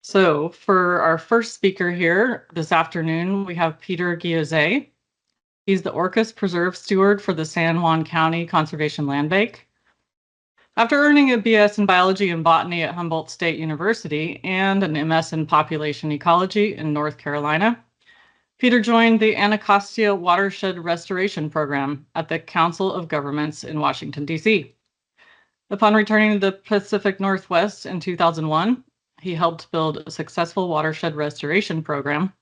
So for our first speaker here this afternoon, we have Peter Guillozet. He's the Orcas Preserve Steward for the San Juan County Conservation Land Bank. After earning a BS in Biology and Botany at Humboldt State University and an MS in Population Ecology in North Carolina, Peter joined the Anacostia Watershed Restoration Program at the Council of Governments in Washington, D.C. Upon returning to the Pacific Northwest in 2001, he helped build a successful watershed restoration program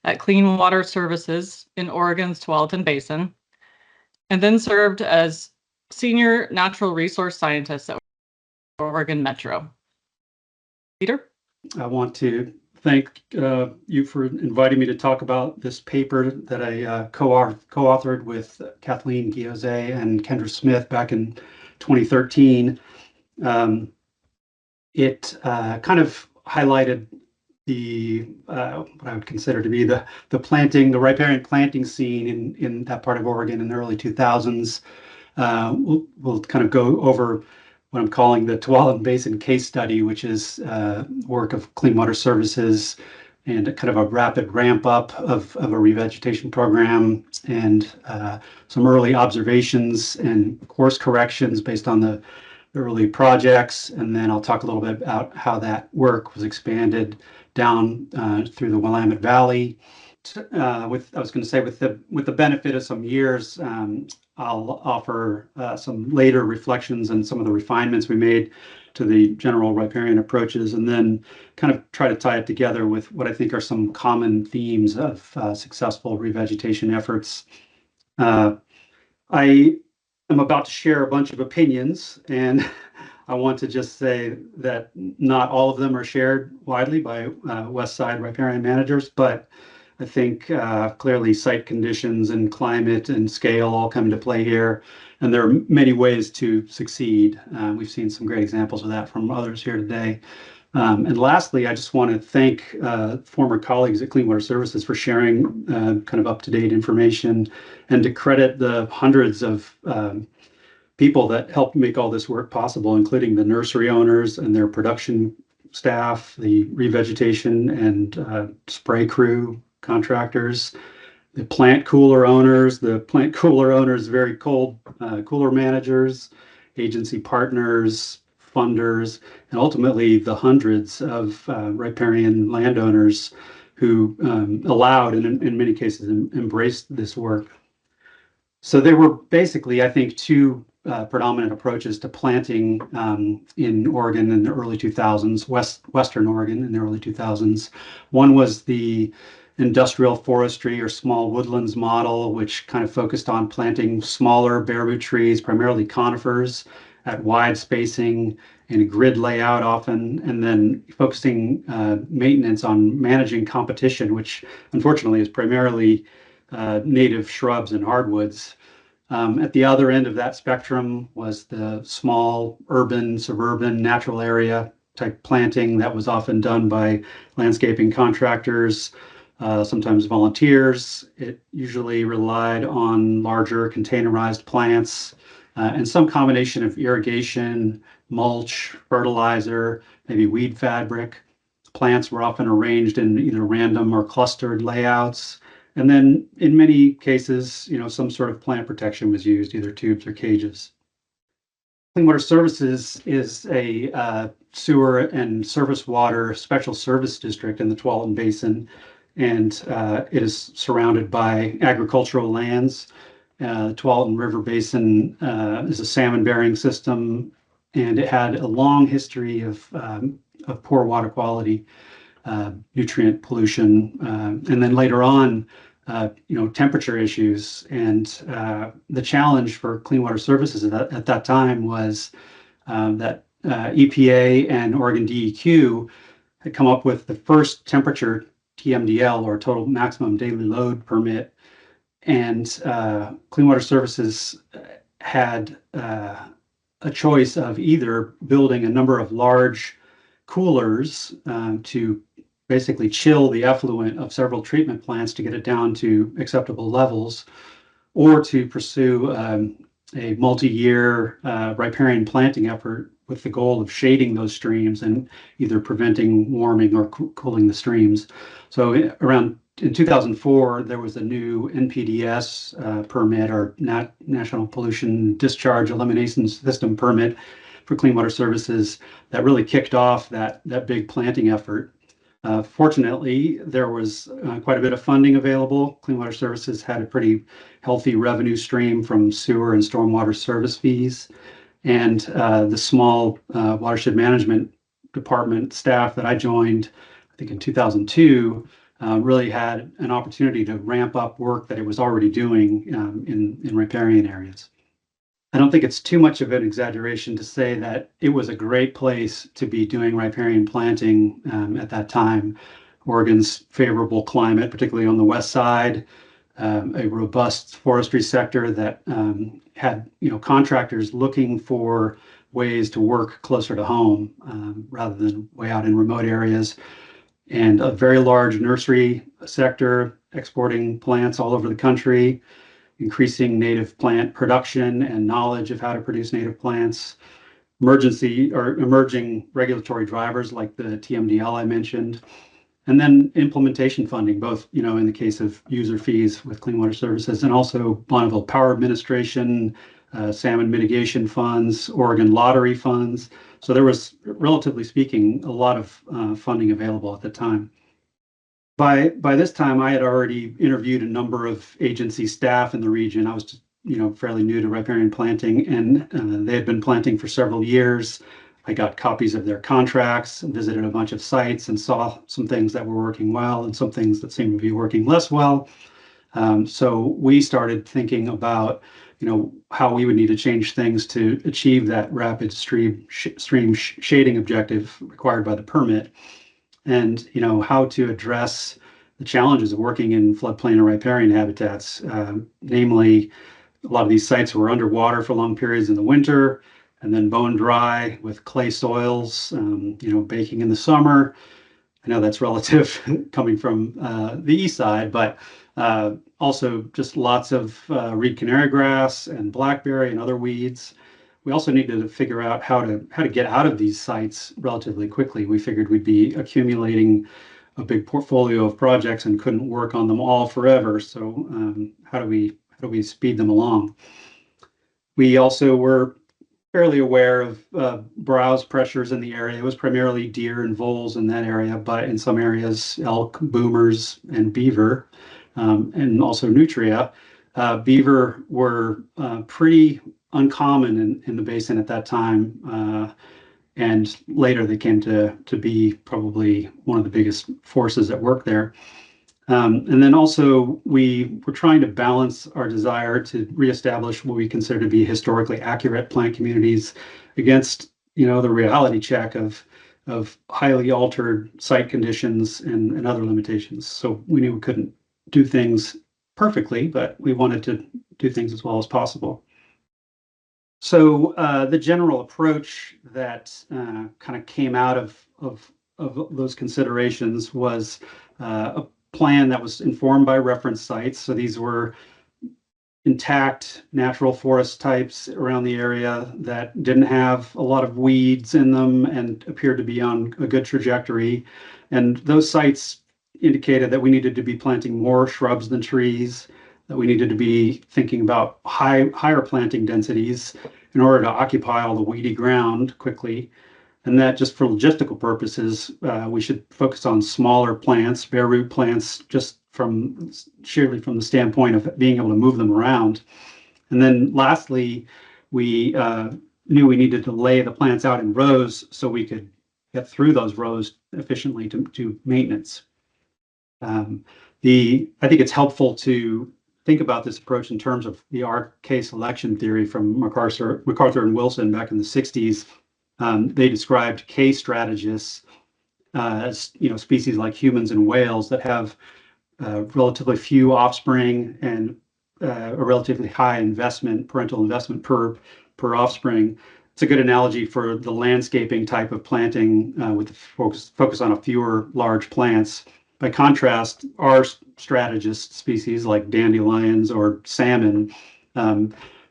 at Clean Water Services in Oregon's Tualatin Basin, and then served as Senior Natural Resource Scientist at Oregon Metro. Peter? I want to thank you for inviting me to talk about this paper that I co-authored with Kathleen Guillozet and Kendra Smith back in 2013. It kind of highlighted the what I would consider to be the riparian planting scene in that part of Oregon in the early 2000s. We'll kind of go over what I'm calling the Tualatin Basin case study, which is work of Clean Water Services and a kind of a rapid ramp up of a revegetation program and some early observations and course corrections based on the early projects. And then I'll talk a little bit about how that work was expanded down through the Willamette Valley. With the benefit of some years, I'll offer some later reflections and some of the refinements we made to the general riparian approaches, and then kind of try to tie it together with what I think are some common themes of successful revegetation efforts. I am about to share a bunch of opinions, and I want to just say that not all of them are shared widely by West Side riparian managers, but I think clearly site conditions and climate and scale all come into play here, and there are many ways to succeed. We've seen some great examples of that from others here today. And lastly, I just want to thank former colleagues at Clean Water Services for sharing kind of up-to-date information, and to credit the hundreds of people that helped make all this work possible, including the nursery owners and their production staff, the revegetation and spray crew, contractors, the plant cooler owners, very cold cooler managers, agency partners, funders, and ultimately the hundreds of riparian landowners who allowed and in many cases embraced this work. So there were basically, I think, two predominant approaches to planting in Oregon in the early 2000s, Western Oregon in the early 2000s. One was the industrial forestry or small woodlands model, which kind of focused on planting smaller bare root trees, primarily conifers, at wide spacing in a grid layout often, and then focusing maintenance on managing competition, which unfortunately is primarily native shrubs and hardwoods. At the other end of that spectrum was the small urban, suburban, natural area type planting that was often done by landscaping contractors, sometimes volunteers. It usually relied on larger containerized plants and some combination of irrigation, mulch, fertilizer, maybe weed fabric. Plants were often arranged in either random or clustered layouts. And then in many cases, some sort of plant protection was used, either tubes or cages. Clean Water Services is a sewer and surface water special service district in the Tualatin Basin, and it is surrounded by agricultural lands. The Tualatin River Basin is a salmon-bearing system, and it had a long history of poor water quality, nutrient pollution, and then later on, temperature issues. And the challenge for Clean Water Services at that time was that EPA and Oregon DEQ had come up with the first temperature TMDL, or total maximum daily load permit. And Clean Water Services had a choice of either building a number of large coolers to basically chill the effluent of several treatment plants to get it down to acceptable levels, or to pursue a multi-year riparian planting effort with the goal of shading those streams and either preventing warming or cooling the streams. So in 2004, there was a new NPDES permit, or National Pollution Discharge Elimination System permit for clean water services, that really kicked off that big planting effort. Fortunately, there was quite a bit of funding available. Clean Water Services had a pretty healthy revenue stream from sewer and stormwater service fees. And the small watershed management department staff that I joined, I think in 2002, really had an opportunity to ramp up work that it was already doing in riparian areas. I don't think it's too much of an exaggeration to say that it was a great place to be doing riparian planting at that time. Oregon's favorable climate, particularly on the west side, a robust forestry sector that had contractors looking for ways to work closer to home rather than way out in remote areas, and a very large nursery sector exporting plants all over the country, increasing native plant production and knowledge of how to produce native plants, emerging regulatory drivers like the TMDL I mentioned, and then implementation funding, both in the case of user fees with Clean Water Services, and also Bonneville Power Administration, salmon mitigation funds, Oregon lottery funds. So there was, relatively speaking, a lot of funding available at the time. By this time, I had already interviewed a number of agency staff in the region. I was just, fairly new to riparian planting, and they had been planting for several years. I got copies of their contracts and visited a bunch of sites and saw some things that were working well and some things that seemed to be working less well. So we started thinking about, how we would need to change things to achieve that rapid stream shading objective required by the permit, and how to address the challenges of working in floodplain and riparian habitats. Namely, a lot of these sites were underwater for long periods in the winter, and then bone dry with clay soils, baking in the summer. I know that's relative coming from the east side, but also just lots of reed canary grass and blackberry and other weeds. We also needed to figure out how to get out of these sites relatively quickly. We figured we'd be accumulating a big portfolio of projects and couldn't work on them all forever. So how do we speed them along? We also were fairly aware of browse pressures in the area. It was primarily deer and voles in that area, but in some areas, elk, boomers, and beaver, and also nutria. Beaver were pretty uncommon in the basin at that time, and later they came to be probably one of the biggest forces at work there. And then also we were trying to balance our desire to reestablish what we consider to be historically accurate plant communities against, the reality check of highly altered site conditions and other limitations. So we knew we couldn't do things perfectly, but we wanted to do things as well as possible. So the general approach that kind of came out of those considerations was a plan that was informed by reference sites. So these were intact natural forest types around the area that didn't have a lot of weeds in them and appeared to be on a good trajectory. And those sites indicated that we needed to be planting more shrubs than trees, that we needed to be thinking about higher planting densities in order to occupy all the weedy ground quickly. And that just for logistical purposes, we should focus on smaller plants, bare root plants, just sheerly from the standpoint of being able to move them around. And then lastly, we knew we needed to lay the plants out in rows so we could get through those rows efficiently to maintenance. I think it's helpful to think about this approach in terms of the RK selection theory from MacArthur and Wilson back in the 60s. They described K strategists as species like humans and whales that have relatively few offspring and a relatively high parental investment per offspring. It's a good analogy for the landscaping type of planting with the focus on a fewer large plants. By contrast, our strategist species like dandelions or salmon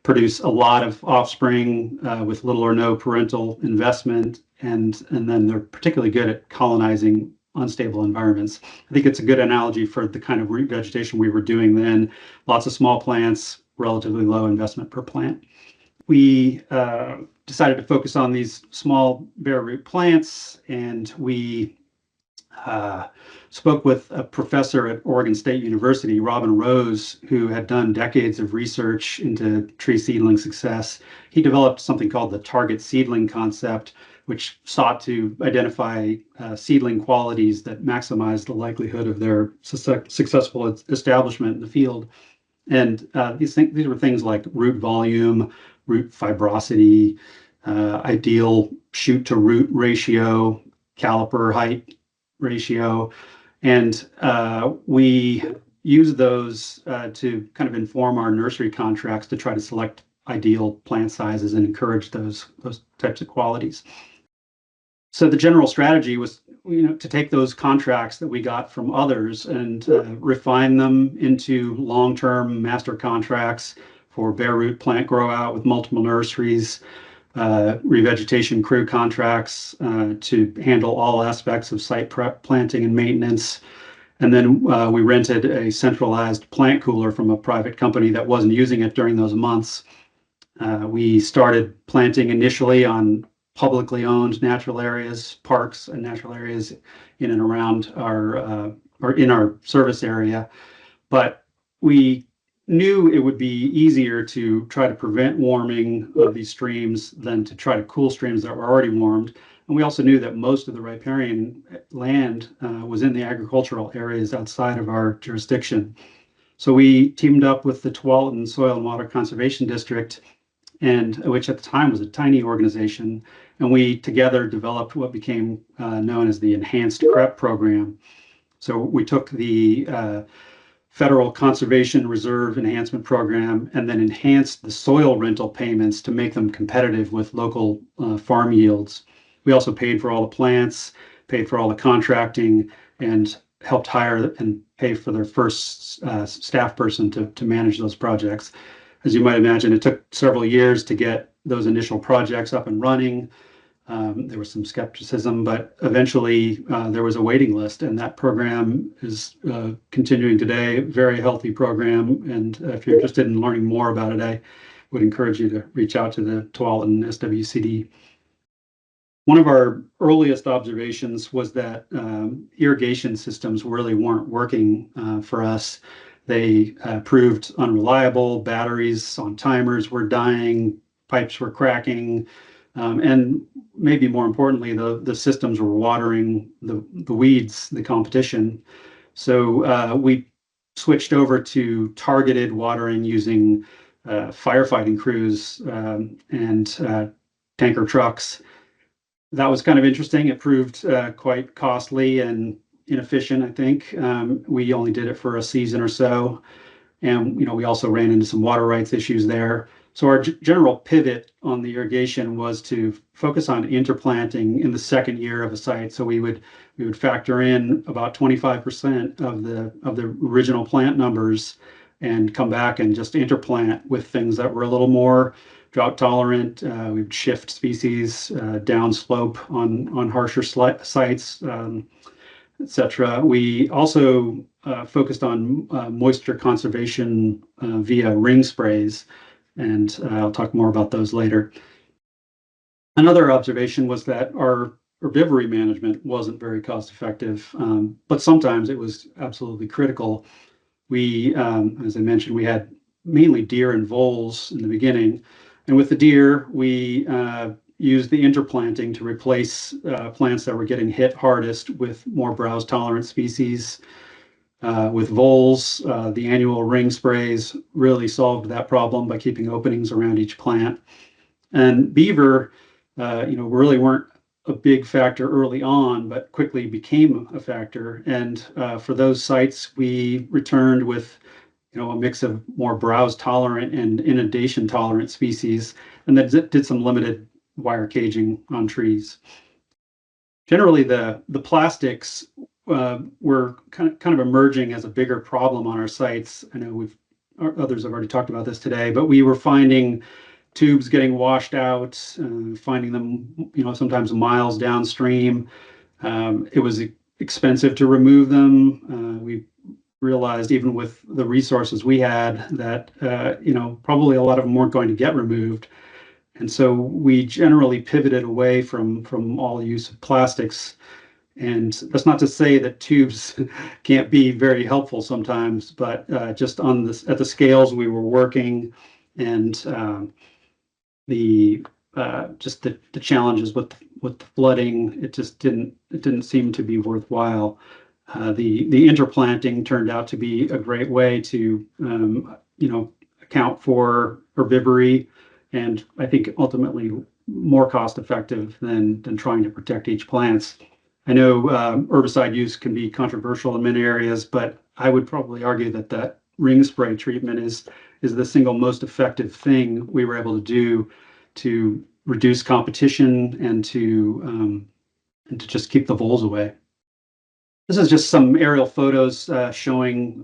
produce a lot of offspring with little or no parental investment, and then they're particularly good at colonizing unstable environments. I think it's a good analogy for the kind of root vegetation we were doing then. Lots of small plants, relatively low investment per plant. We decided to focus on these small bare root plants, and we spoke with a professor at Oregon State University, Robin Rose, who had done decades of research into tree seedling success. He developed something called the target seedling concept, which sought to identify seedling qualities that maximize the likelihood of their successful establishment in the field. And these were things like root volume, root fibrosity, ideal shoot to root ratio, caliper height ratio. And we use those to kind of inform our nursery contracts to try to select ideal plant sizes and encourage those types of qualities. So the general strategy was, to take those contracts that we got from others and refine them into long-term master contracts for bare root plant grow out with multiple nurseries, revegetation crew contracts to handle all aspects of site prep, planting, and maintenance. And then we rented a centralized plant cooler from a private company that wasn't using it during those months. We started planting initially on publicly owned natural areas, parks and natural areas in and around our or in our service area. But we knew it would be easier to try to prevent warming of these streams than to try to cool streams that were already warmed. And we also knew that most of the riparian land was in the agricultural areas outside of our jurisdiction. So we teamed up with the Tualatin Soil and Water Conservation District, and which at the time was a tiny organization, and we together developed what became known as the Enhanced CREP program. So we took the Federal Conservation Reserve Enhancement Program and then enhanced the soil rental payments to make them competitive with local farm yields. We also paid for all the plants, paid for all the contracting, and helped hire and pay for their first staff person to manage those projects. As you might imagine, it took several years to get those initial projects up and running. There was some skepticism, but eventually there was a waiting list, and that program is continuing today. Very healthy program, and if you're interested in learning more about it, I would encourage you to reach out to the Tualatin SWCD. One of our earliest observations was that irrigation systems really weren't working for us. They proved unreliable. Batteries on timers were dying, pipes were cracking, and maybe more importantly, the systems were watering the weeds, the competition. So we switched over to targeted watering using firefighting crews and tanker trucks. That was kind of interesting. It proved quite costly and inefficient, I think. We only did it for a season or so. And, we also ran into some water rights issues there. So our general pivot on the irrigation was to focus on interplanting in the second year of a site. So we would factor in about 25% of the original plant numbers and come back and just interplant with things that were a little more drought tolerant. We would shift species downslope on harsher sites, etc. We also focused on moisture conservation via ring sprays, and I'll talk more about those later. Another observation was that our herbivory management wasn't very cost effective, but sometimes it was absolutely critical. We, as I mentioned, we had mainly deer and voles in the beginning, and with the deer, we used the interplanting to replace plants that were getting hit hardest with more browse tolerant species. With voles, the annual ring sprays really solved that problem by keeping openings around each plant. And beaver, really weren't a big factor early on, but quickly became a factor. And for those sites, we returned with a mix of more browse tolerant and inundation tolerant species, and then did some limited wire caging on trees. Generally, the plastics were kind of emerging as a bigger problem on our sites. I know we've others have already talked about this today, but we were finding tubes getting washed out, finding them, sometimes miles downstream. It was expensive to remove them. We realized even with the resources we had that, probably a lot of them weren't going to get removed. And so we generally pivoted away from all use of plastics. And that's not to say that tubes can't be very helpful sometimes, but just on this at the scales we were working, and the challenges with the flooding, it didn't seem to be worthwhile. The interplanting turned out to be a great way to account for herbivory, and I think ultimately more cost effective than trying to protect each plant. I know herbicide use can be controversial in many areas, but I would probably argue that that ring spray treatment is the single most effective thing we were able to do to reduce competition and to just keep the voles away. This is just some aerial photos showing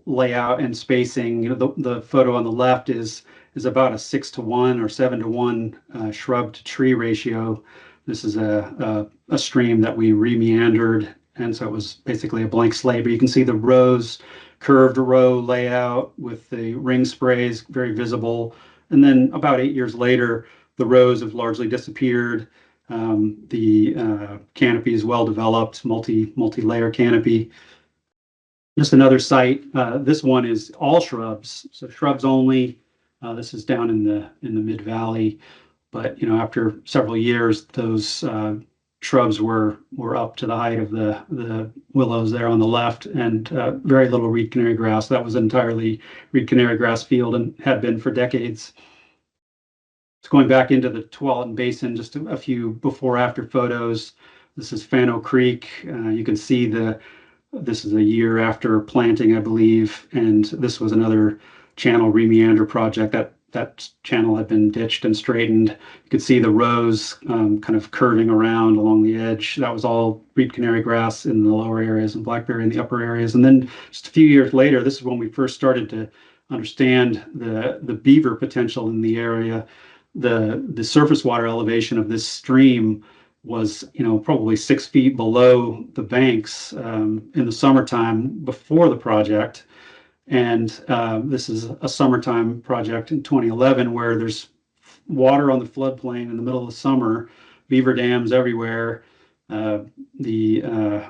layout and spacing. The photo on the left is about a 6-to-1 or 7-to-1 shrub to tree ratio. This is a stream that we remeandered, and so it was basically a blank slate. But you can see the rows, curved row layout with the ring sprays very visible. And then about 8 years later, the rows have largely disappeared. The canopy is well developed, multi-layer canopy. Just another site. This one is all shrubs, so shrubs only. This is down in the mid valley, but after several years, those shrubs were up to the height of the willows there on the left, and very little reed canary grass. That was entirely reed canary grass field and had been for decades. It's going back into the Tualatin Basin, just a few before-after photos. This is Fano Creek. You can see this is a year after planting, I believe, and this was another channel remeander project. That channel had been ditched and straightened. You could see the rows kind of curving around along the edge. That was all reed canary grass in the lower areas and blackberry in the upper areas. And then just a few years later, this is when we first started to understand the beaver potential in the area. The surface water elevation of this stream was, probably 6 feet below the banks in the summertime before the project. And this is a summertime project in 2011 where there's water on the floodplain in the middle of the summer, beaver dams everywhere. The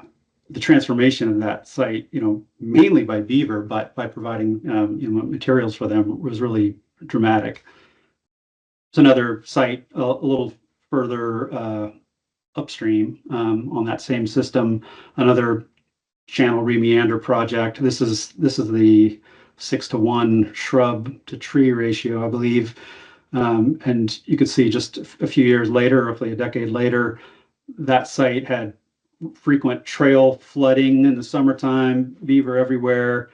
transformation of that site, mainly by beaver, but by providing materials for them, was really dramatic. It's another site a little further upstream on that same system, another channel remeander project. This is the 6-to-1 shrub to tree ratio, I believe. And you could see just a few years later, roughly a decade later, that site had frequent trail flooding in the summertime, beaver everywhere.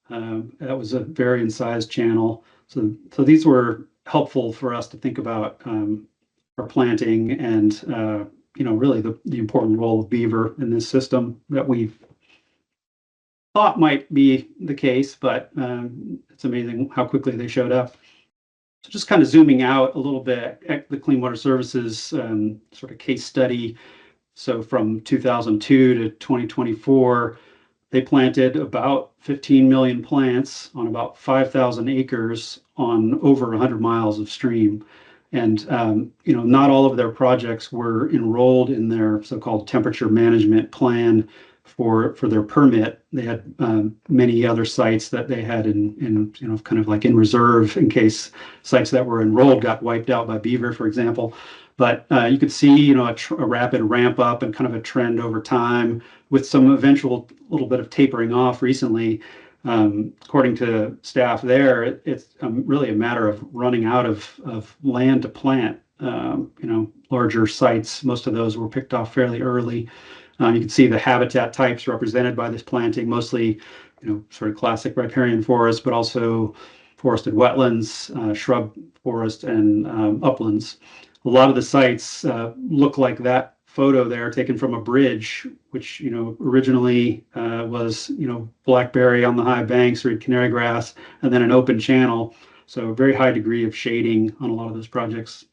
That was a very incised channel. So these were helpful for us to think about our planting and really the important role of beaver in this system that we thought might be the case, but it's amazing how quickly they showed up. So just kind of zooming out a little bit at the Clean Water Services sort of case study. So from 2002 to 2024, they planted about 15 million plants on about 5,000 acres on over 100 miles of stream. And, not all of their projects were enrolled in their so-called temperature management plan for their permit. They had many other sites that they had in kind of like in reserve in case sites that were enrolled got wiped out by beaver, for example. But you could see, a rapid ramp up and kind of a trend over time with some eventual little bit of tapering off recently. According to staff there, it's really a matter of running out of land to plant. Larger sites, most of those were picked off fairly early. You can see the habitat types represented by this planting, mostly, sort of classic riparian forest, but also forested wetlands, shrub forest, and uplands. A lot of the sites look like that photo there taken from a bridge, which originally was, blackberry on the high banks, reed canary grass, and then an open channel. So a very high degree of shading on a lot of those projects.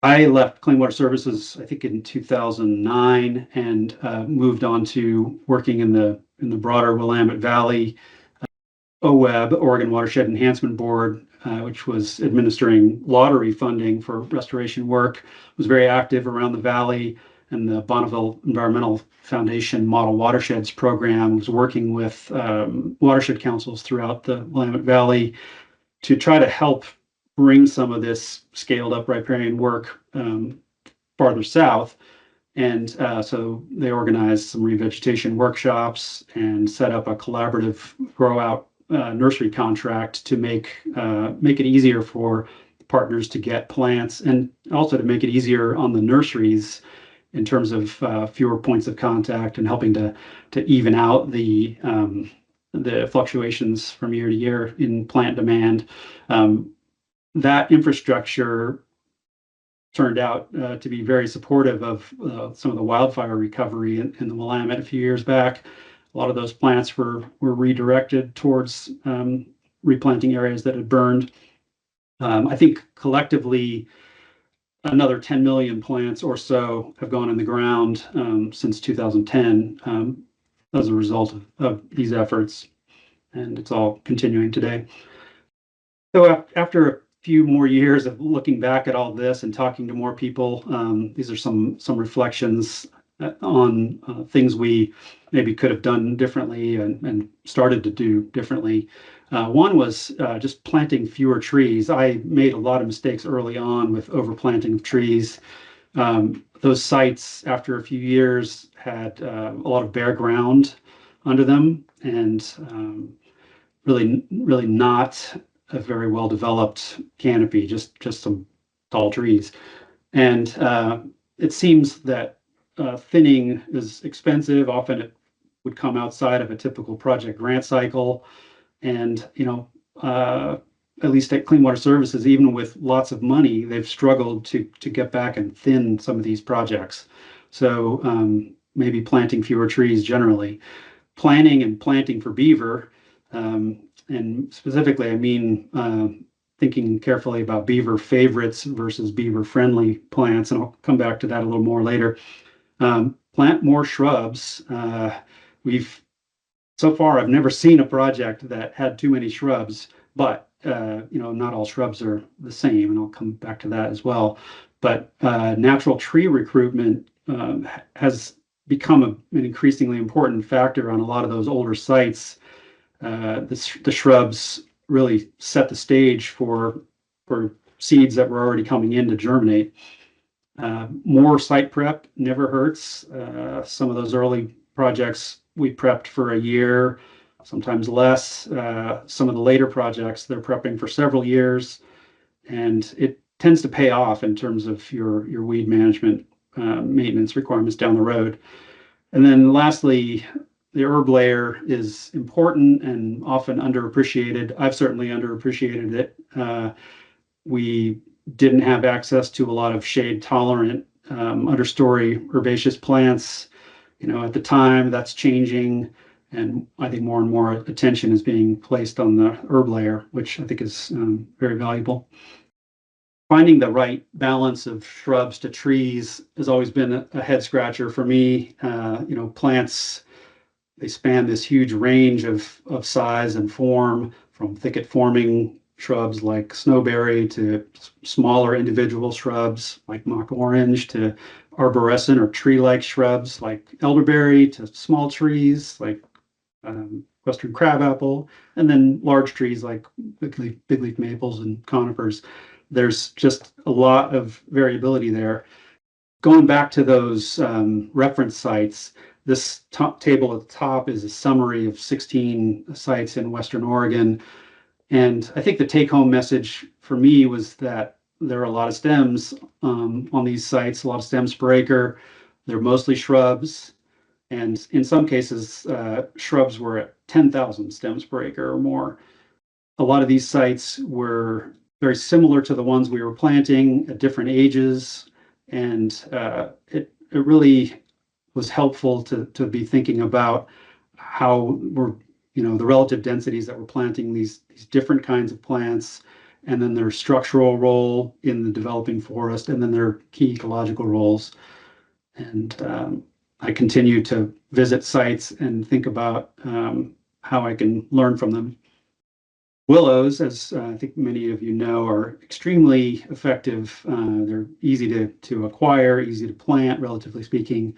I left Clean Water Services, I think in 2009, and moved on to working in the broader Willamette Valley OWEB, Oregon Watershed Enhancement Board, which was administering lottery funding for restoration work. Was very active around the valley, and the Bonneville Environmental Foundation Model Watersheds program. Was working with watershed councils throughout the Willamette Valley to try to help bring some of this scaled up riparian work farther south. And so they organized some revegetation workshops and set up a collaborative grow out nursery contract to make it easier for partners to get plants, and also to make it easier on the nurseries in terms of fewer points of contact and helping to even out the fluctuations from year to year in plant demand. That infrastructure turned out to be very supportive of some of the wildfire recovery in the Willamette a few years back. A lot of those plants were redirected towards replanting areas that had burned. I think collectively another 10 million plants or so have gone in the ground since 2010 as a result of these efforts, and it's all continuing today. So after a few more years of looking back at all this and talking to more people, these are some reflections on things we maybe could have done differently and started to do differently. One was just planting fewer trees. I made a lot of mistakes early on with overplanting of trees. Those sites, after a few years, had a lot of bare ground under them, and really not a very well developed canopy, just some tall trees. And it seems that thinning is expensive. Often it would come outside of a typical project grant cycle. And, at least at Clean Water Services, even with lots of money, they've struggled to get back and thin some of these projects. So maybe planting fewer trees generally. Planning and planting for beaver, and specifically, I mean, thinking carefully about beaver favorites versus beaver friendly plants, and I'll come back to that a little more later. Plant more shrubs. So far, I've never seen a project that had too many shrubs, but not all shrubs are the same, and I'll come back to that as well. But natural tree recruitment has become an increasingly important factor on a lot of those older sites. The shrubs really set the stage for seeds that were already coming in to germinate. More site prep never hurts. Some of those early projects we prepped for a year, sometimes less. Some of the later projects, they're prepping for several years, and it tends to pay off in terms of your weed management maintenance requirements down the road. And then lastly, the herb layer is important and often underappreciated. I've certainly underappreciated it. We didn't have access to a lot of shade tolerant understory herbaceous plants. At the time, that's changing, and I think more and more attention is being placed on the herb layer, which I think is very valuable. Finding the right balance of shrubs to trees has always been a head scratcher for me. Plants, they span this huge range of size and form, from thicket forming shrubs like snowberry to smaller individual shrubs like mock orange, to arborescent or tree-like shrubs like elderberry, to small trees like western crabapple, and then large trees like big leaf maples and conifers. There's just a lot of variability there. Going back to those reference sites, this top table at the top is a summary of 16 sites in Western Oregon. And I think the take-home message for me was that there are a lot of stems on these sites, a lot of stems per acre. They're mostly shrubs. And in some cases, shrubs were at 10,000 stems per acre or more. A lot of these sites were very similar to the ones we were planting at different ages. And it really was helpful to be thinking about how we're, the relative densities that we're planting these different kinds of plants, and then their structural role in the developing forest, and then their key ecological roles. And I continue to visit sites and think about how I can learn from them. Willows, as I think many of you know, are extremely effective. They're easy to acquire, easy to plant, relatively speaking,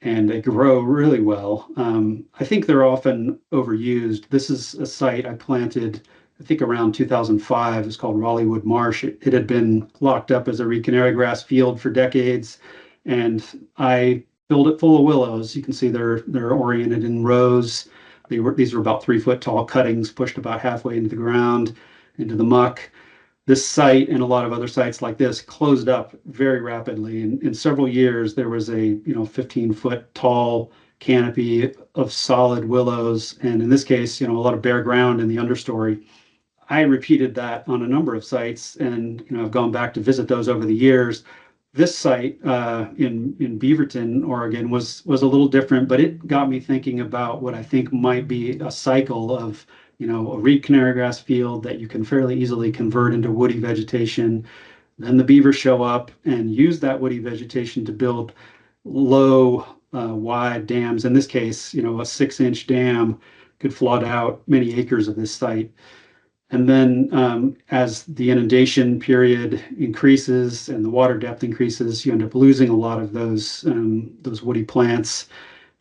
and they grow really well. I think they're often overused. This is a site I planted, I think around 2005. It's called Raleighwood Marsh. It had been locked up as a reed canary grass field for decades, and I filled it full of willows. You can see they're oriented in rows. These were about 3 foot tall cuttings pushed about halfway into the ground, into the muck. This site and a lot of other sites like this closed up very rapidly. In several years, there was a 15-foot tall canopy of solid willows, and in this case, a lot of bare ground in the understory. I repeated that on a number of sites, and I've gone back to visit those over the years. This site in Beaverton, Oregon, was a little different, but it got me thinking about what I think might be a cycle of a reed canary grass field that you can fairly easily convert into woody vegetation. Then the beavers show up and use that woody vegetation to build low, wide dams. In this case, a 6-inch dam could flood out many acres of this site. And then as the inundation period increases and the water depth increases, you end up losing a lot of those woody plants,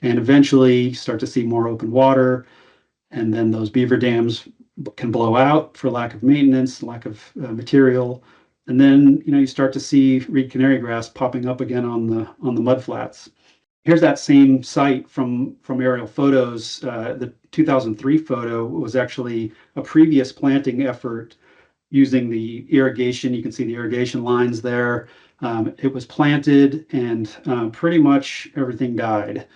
and eventually start to see more open water. And then those beaver dams can blow out for lack of maintenance, lack of material. And then you start to see reed canary grass popping up again on the mud flats. Here's that same site from aerial photos. The 2003 photo was actually a previous planting effort using the irrigation. You can see the irrigation lines there. It was planted, and pretty much everything died.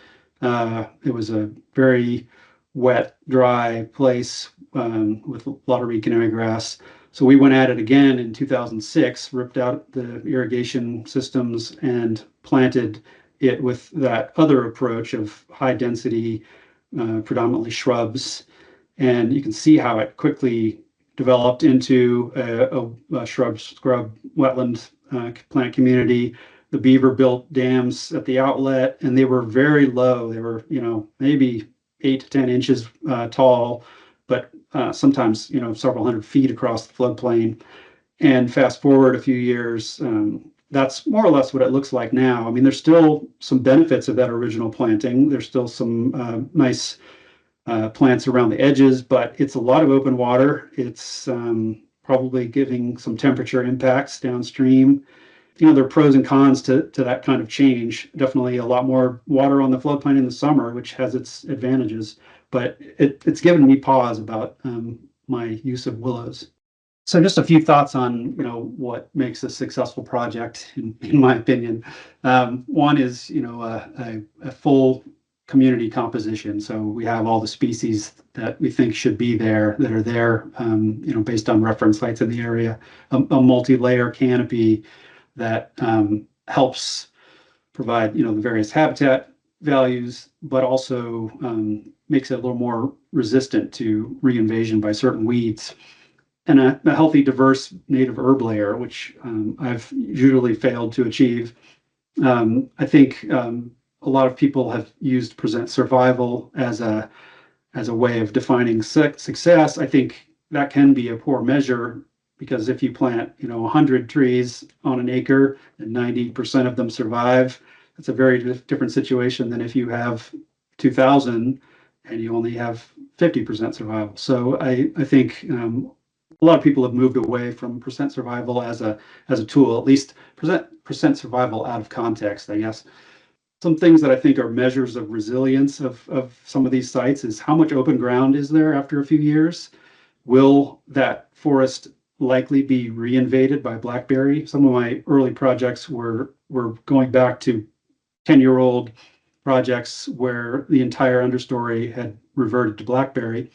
It was a very wet, dry place with a lot of reed canary grass. So we went at it again in 2006, ripped out the irrigation systems and planted it with that other approach of high density, predominantly shrubs. And you can see how it quickly developed into a shrub scrub wetland plant community. The beaver built dams at the outlet, and they were very low. They were, maybe 8 to 10 inches tall, but sometimes, several hundred feet across the floodplain. And fast forward a few years, that's more or less what it looks like now. I mean, there's still some benefits of that original planting. There's still some nice plants around the edges, but it's a lot of open water. It's probably giving some temperature impacts downstream. There are pros and cons to that kind of change. Definitely a lot more water on the floodplain in the summer, which has its advantages, but it's given me pause about my use of willows. So just a few thoughts on what makes a successful project, in my opinion. One is a full community composition. So we have all the species that we think should be there that are there, based on reference sites in the area. A multi-layer canopy that helps provide the various habitat values, but also makes it a little more resistant to reinvasion by certain weeds. And a healthy, diverse native herb layer, which I've usually failed to achieve. I think a lot of people have used present survival as a way of defining success. I think that can be a poor measure, because if you plant 100 trees on an acre and 90% of them survive, that's a very different situation than if you have 2,000 and you only have 50% survival. So I think a lot of people have moved away from percent survival as a tool, at least percent survival out of context, I guess. Some things that I think are measures of resilience of some of these sites is how much open ground is there after a few years? Will that forest likely be reinvaded by blackberry? Some of my early projects were going back to 10-year-old projects where the entire understory had reverted to blackberry.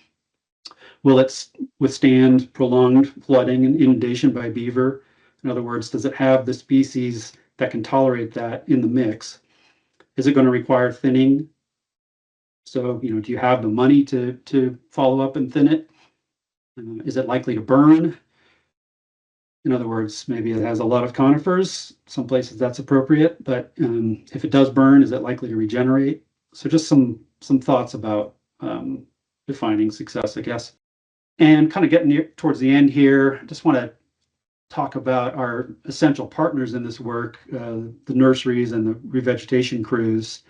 Will it withstand prolonged flooding and inundation by beaver? In other words, does it have the species that can tolerate that in the mix? Is it going to require thinning? So, do you have the money to follow up and thin it? Is it likely to burn? In other words, maybe it has a lot of conifers. Some places that's appropriate, but if it does burn, is it likely to regenerate? So just some thoughts about defining success, I guess. And kind of getting towards the end here, I just want to talk about our essential partners in this work, the nurseries and the revegetation crews.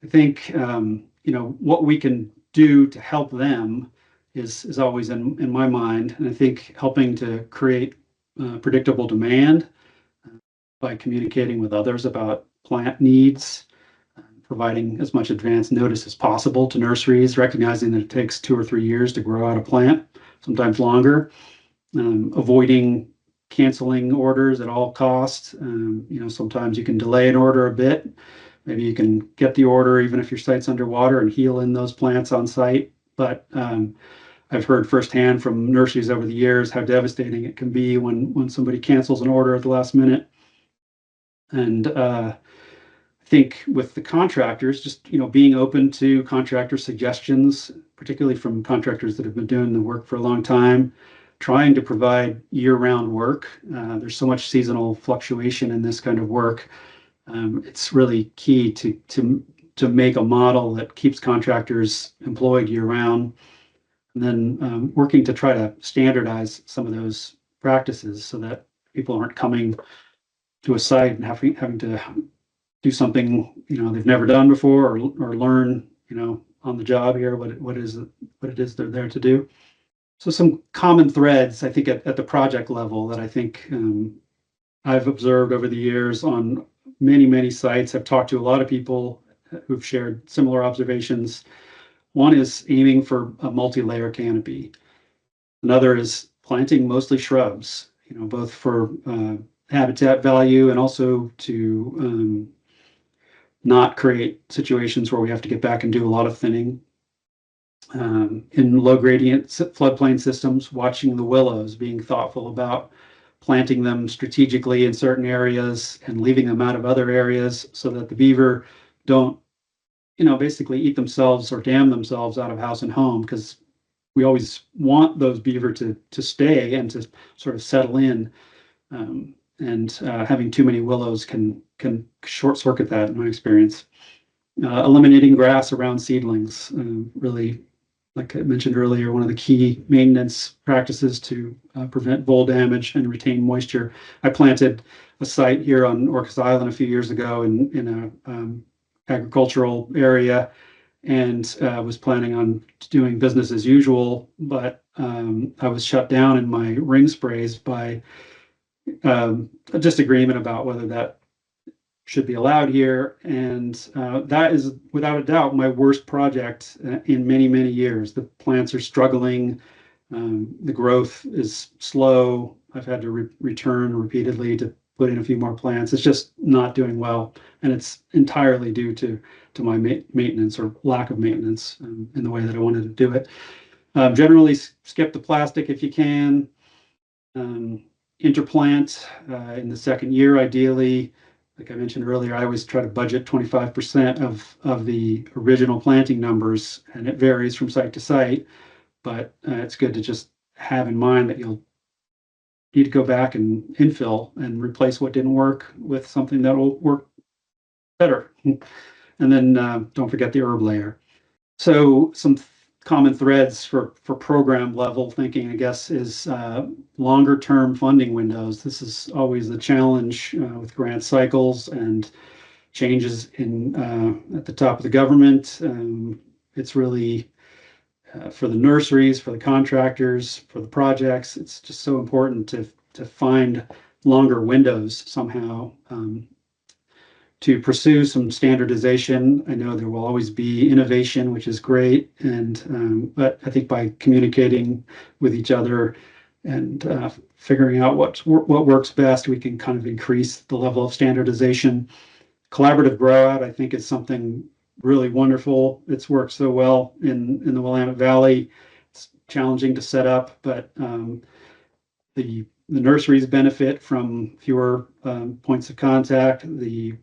I think what we can do to help them is always in my mind, and I think helping to create predictable demand by communicating with others about plant needs, providing as much advance notice as possible to nurseries, recognizing that it takes 2 or 3 years to grow out a plant, sometimes longer, avoiding canceling orders at all costs. Sometimes you can delay an order a bit. Maybe you can get the order even if your site's underwater and heal in those plants on site. But I've heard firsthand from nurseries over the years how devastating it can be when somebody cancels an order at the last minute. And I think with the contractors, just being open to contractor suggestions, particularly from contractors that have been doing the work for a long time, trying to provide year-round work. There's so much seasonal fluctuation in this kind of work. It's really key to make a model that keeps contractors employed year-round, and then working to try to standardize some of those practices so that people aren't coming to a site and having to do something they've never done before, or learn on the job here what it is they're there to do. So some common threads, I think, at the project level that I think I've observed over the years on many sites. I've talked to a lot of people who've shared similar observations. One is aiming for a multi-layer canopy. Another is planting mostly shrubs, both for habitat value and also to not create situations where we have to get back and do a lot of thinning. In low gradient floodplain systems, watching the willows, being thoughtful about planting them strategically in certain areas and leaving them out of other areas so that the beaver don't, basically eat themselves or dam themselves out of house and home, because we always want those beaver to stay and to sort of settle in. And having too many willows can short circuit that, in my experience. Eliminating grass around seedlings, really, like I mentioned earlier, one of the key maintenance practices to prevent vole damage and retain moisture. I planted a site here on Orcas Island a few years ago in a agricultural area, and was planning on doing business as usual, but I was shut down in my ring sprays by a disagreement about whether that should be allowed here. And that is without a doubt my worst project in many years. The plants are struggling. The growth is slow. I've had to return repeatedly to put in a few more plants. It's just not doing well. And it's entirely due to my maintenance or lack of maintenance in the way that I wanted to do it. Generally skip the plastic if you can. Interplant in the second year, ideally. Like I mentioned earlier, I always try to budget 25% of the original planting numbers, and it varies from site to site, but it's good to just have in mind that you'll need to go back and infill and replace what didn't work with something that will work better. And then don't forget the herb layer. So some common threads for program level thinking, I guess, is longer term funding windows. This is always the challenge with grant cycles and changes in at the top of the government. It's really for the nurseries, for the contractors, for the projects. It's just so important to find longer windows somehow. To pursue some standardization. I know there will always be innovation, which is great, and but I think by communicating with each other and figuring out what works best, we can kind of increase the level of standardization. Collaborative grow out, I think, is something really wonderful. It's worked so well in the Willamette Valley. It's challenging to set up, but the nurseries benefit from fewer points of contact. The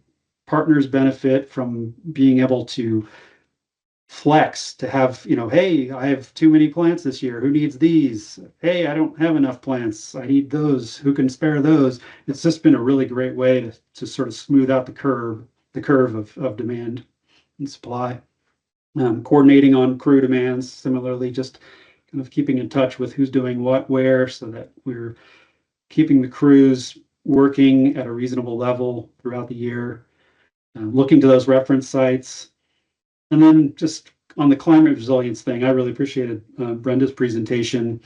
partners benefit from being able to flex to have, hey, I have too many plants this year. Who needs these? Hey, I don't have enough plants. I need those. Who can spare those? It's just been a really great way to sort of smooth out the curve of demand and supply. Coordinating on crew demands, similarly, just kind of keeping in touch with who's doing what where so that we're keeping the crews working at a reasonable level throughout the year. Looking to those reference sites. And then just on the climate resilience thing, I really appreciated Brenda's presentation,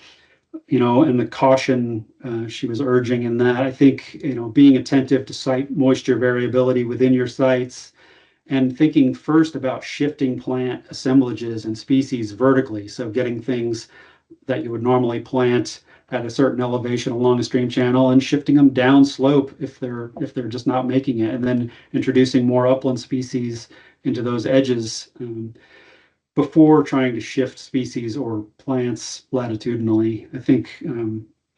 and the caution she was urging in that. I think, being attentive to site moisture variability within your sites and thinking first about shifting plant assemblages and species vertically. So getting things that you would normally plant at a certain elevation along a stream channel and shifting them down slope if they're just not making it, and then introducing more upland species into those edges before trying to shift species or plants latitudinally. I think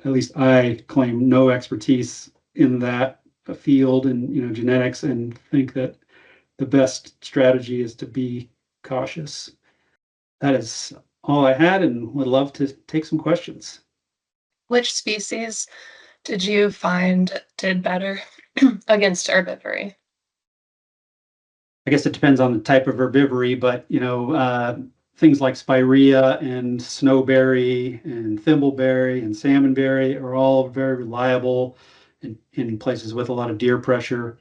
at least I claim no expertise in that field and genetics, and think that the best strategy is to be cautious. That is all I had, and would love to take some questions. Which species did you find did better against herbivory? I guess it depends on the type of herbivory, but things like spirea and snowberry and thimbleberry and salmonberry are all very reliable in places with a lot of deer pressure.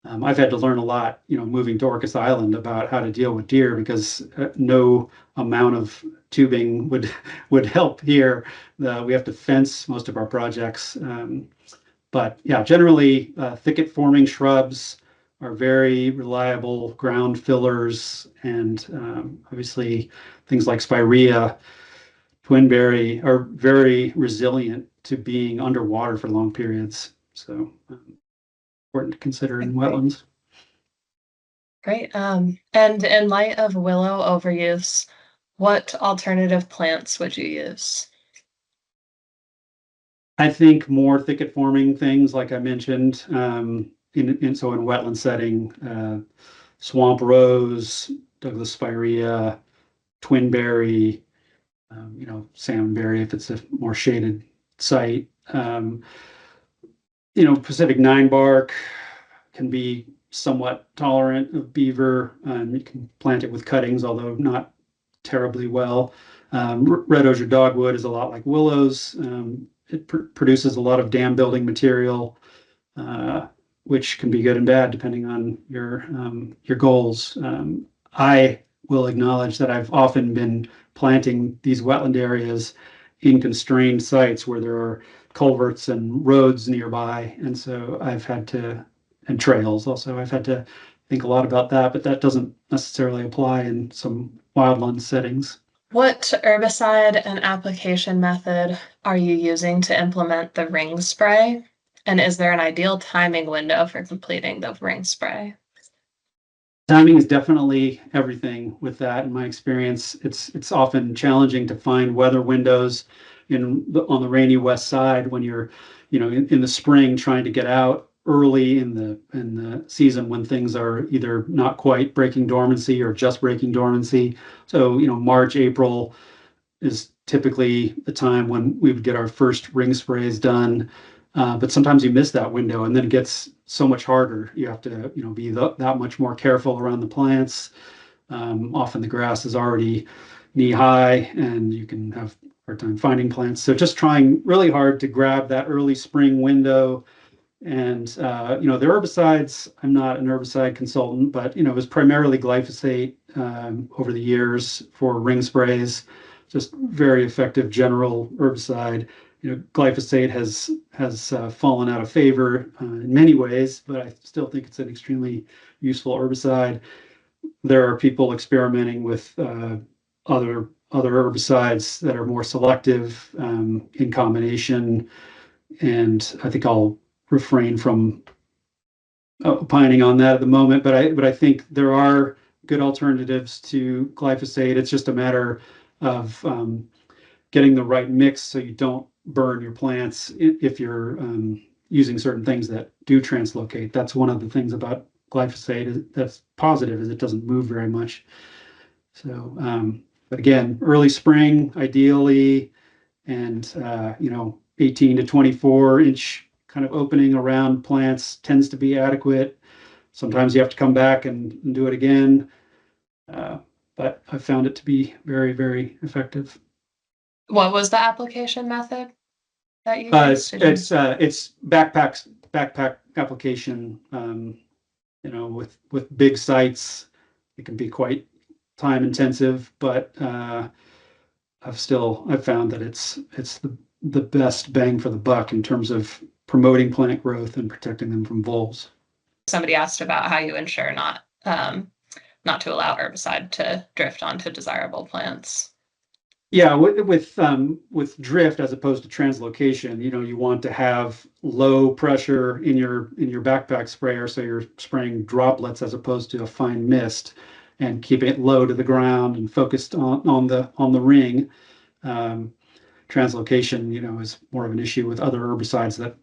I've had to learn a lot, moving to Orcas Island about how to deal with deer, because no amount of tubing would help here. We have to fence most of our projects. But yeah, generally thicket forming shrubs are very reliable ground fillers, and obviously things like spirea, twinberry are very resilient to being underwater for long periods. So important to consider in wetlands. Great. And in light of willow overuse, what alternative plants would you use? I think more thicket forming things, like I mentioned, in wetland setting, swamp rose, Douglas spirea, twinberry, salmonberry if it's a more shaded site. Pacific ninebark can be somewhat tolerant of beaver. You can plant it with cuttings, although not terribly well. Red osier dogwood is a lot like willows. It produces a lot of dam building material, which can be good and bad depending on your goals. I will acknowledge that I've often been planting these wetland areas in constrained sites where there are culverts and roads nearby, and so and trails also. I've had to think a lot about that, but that doesn't necessarily apply in some wildland settings. What herbicide and application method are you using to implement the ring spray? And is there an ideal timing window for completing the ring spray? Timing is definitely everything with that. In my experience, it's often challenging to find weather windows on the rainy west side when you're, in the spring trying to get out early in the season when things are either not quite breaking dormancy or just breaking dormancy. So, March, April is typically the time when we would get our first ring sprays done. But sometimes you miss that window, and then it gets so much harder. You have to, be that much more careful around the plants. Often the grass is already knee high, and you can have a hard time finding plants. So just trying really hard to grab that early spring window. And the herbicides, I'm not an herbicide consultant, but it was primarily glyphosate over the years for ring sprays. Just very effective general herbicide. Glyphosate has fallen out of favor in many ways, but I still think it's an extremely useful herbicide. There are people experimenting with other herbicides that are more selective in combination, and I think I'll refrain from opining on that at the moment. But I think there are good alternatives to glyphosate. It's just a matter of getting the right mix so you don't burn your plants if you're using certain things that do translocate. That's one of the things about glyphosate that's positive, is it doesn't move very much. So, but again, early spring ideally, and 18 to 24-inch kind of opening around plants tends to be adequate. Sometimes you have to come back and do it again, but I found it to be very, very effective. What was the application method that you It's used? Did you- it's backpack application. With big sites, it can be quite time intensive, but I've found that it's the best bang for the buck in terms of promoting plant growth and protecting them from voles. Somebody asked about how you ensure not to allow herbicide to drift onto desirable plants. Yeah, with drift as opposed to translocation, you want to have low pressure in your backpack sprayer, so you're spraying droplets as opposed to a fine mist, and keeping it low to the ground and focused on the ring. Translocation, is more of an issue with other herbicides that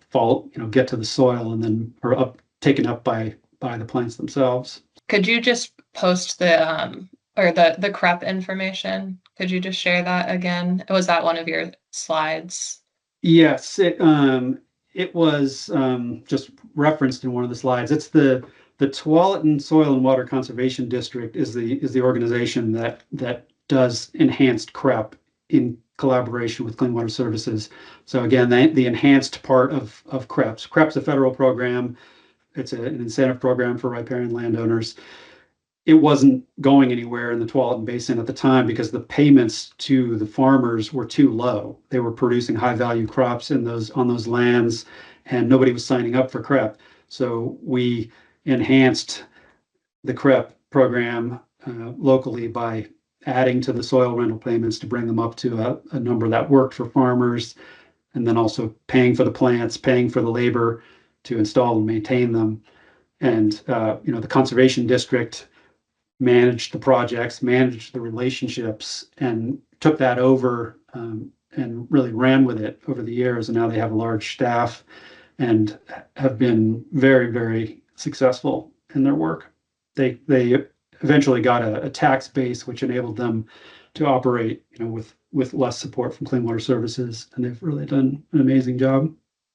get to the soil and then are taken up by the plants themselves. Could you just post the CREP information? Could you just share that again? Was that one of your slides? Yes, it was just referenced in one of the slides. It's the Tualatin Soil and Water Conservation District is the organization that does enhanced CREP in collaboration with Clean Water Services. So again, the enhanced part of CREP's. CREP's a federal program. It's an incentive program for riparian landowners. It wasn't going anywhere in the Tualatin Basin at the time because the payments to the farmers were too low. They were producing high value crops on those lands, and nobody was signing up for CREP. So we enhanced the CREP program locally by adding to the soil rental payments to bring them up to a number that worked for farmers, and then also paying for the plants, paying for the labor to install and maintain them. And the conservation district managed the projects, managed the relationships, and took that over and really ran with it over the years. And now they have a large staff and have been very, very successful in their work. They eventually got a tax base which enabled them to operate, with less support from Clean Water Services, and they've really done an amazing job.